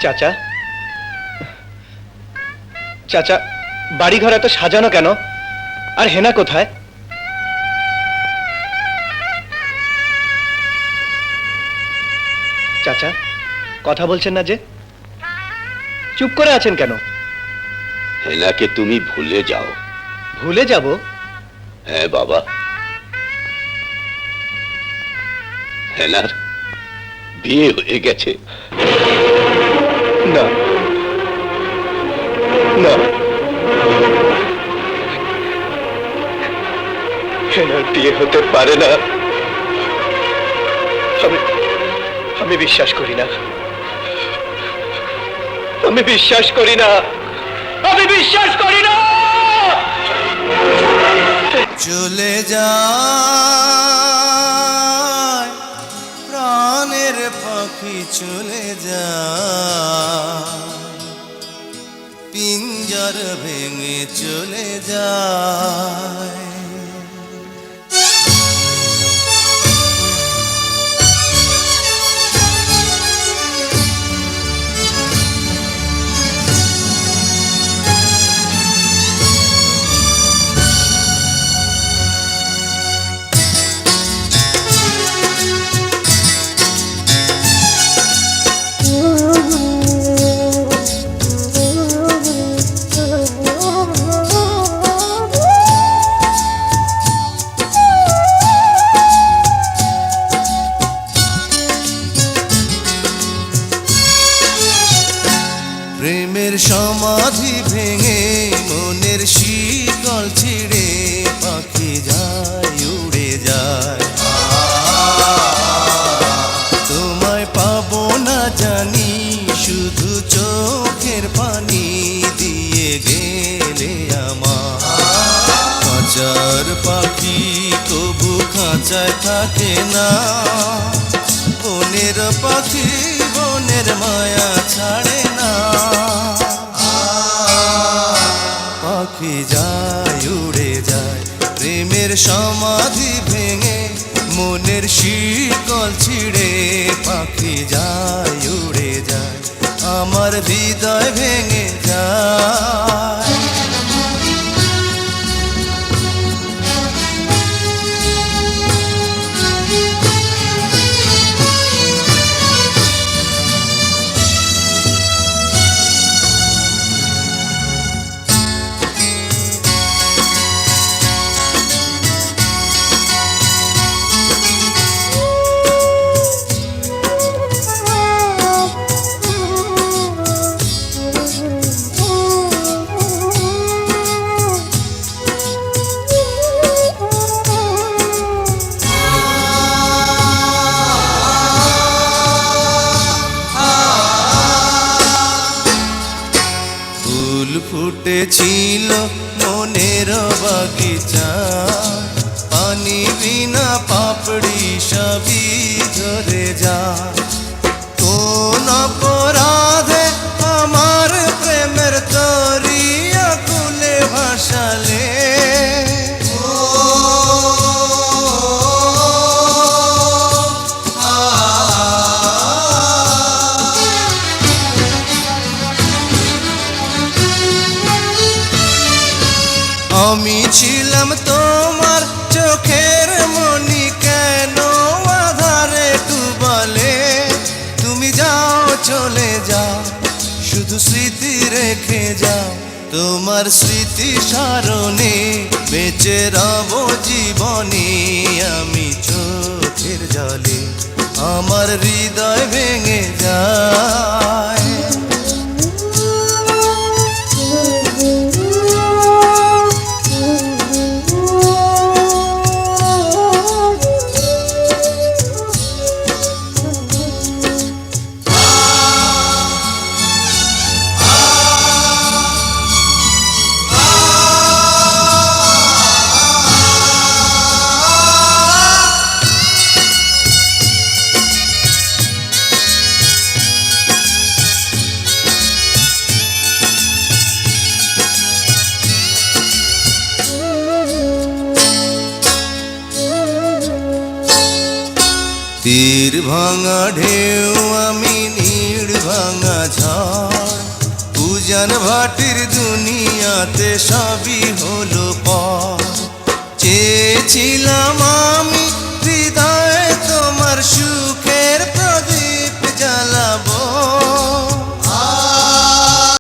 চাচা, চাচা, বাড়িঘর এত সাজানো কেন? আর হেনা কোথায়? চাচা, কথা বলছেন না যে? চুপ করে আছেন কেন? হেনাকে তুমি ভুলে যাও। ভুলে যাব? হ্যাঁ বাবা, হেনার বিয়ে হয়ে গেছে। না না, হেনার বিয়ে হতে পারে না। আমি বিশ্বাস করি না, আমি বিশ্বাস করি না, আমি বিশ্বাস করি না। চলে যায় প্রাণের পাখি, চলে যায় পিঞ্জর ভেঙে চলে যায়। প্রেমের সমাধি ভেঙে মনের শিকল ছিঁড়ে পাখি যায়, উড়ে যায়। তোমায় পাবো না জানি, শুধু চোখের পানি দিয়ে গেলে আমার। খাঁচার পাখি তবু খাঁচায় থাকে না, বনের পাখি বনের মায়া ছাড়ে না। পাখি যায়, উড়ে যায় প্রেমের সমাধি ভেঙে মনের শিকল ছিঁড়ে পাখি যায়, উড়ে যায় আমার হৃদয় ভেঙে যায়। ফুটেছিল মনের বাগিচা, পানি বিনা পাপড়ি সবই ঝরে যায়। কোন অপরাধে আমার প্রেমের তরি আকুলে ভাসালে, আমি ছিলাম তোমার চোখের মনি, কেন আধারে ডুবালে? তুমি যাও, চলে যাও, শুধু স্মৃতি রেখে যাও। তোমার স্মৃতি স্মরণে বেঁচে রব জীবনে আমি চোখের জলে, আমার হৃদয় ভেঙে যায়। তীর ভাঙা ঢেউ আমি নীড় ভাঙা ঝড়, গান ভাটির দুনিয়াতে সবই হলো পর চেয়েছিলাম আমি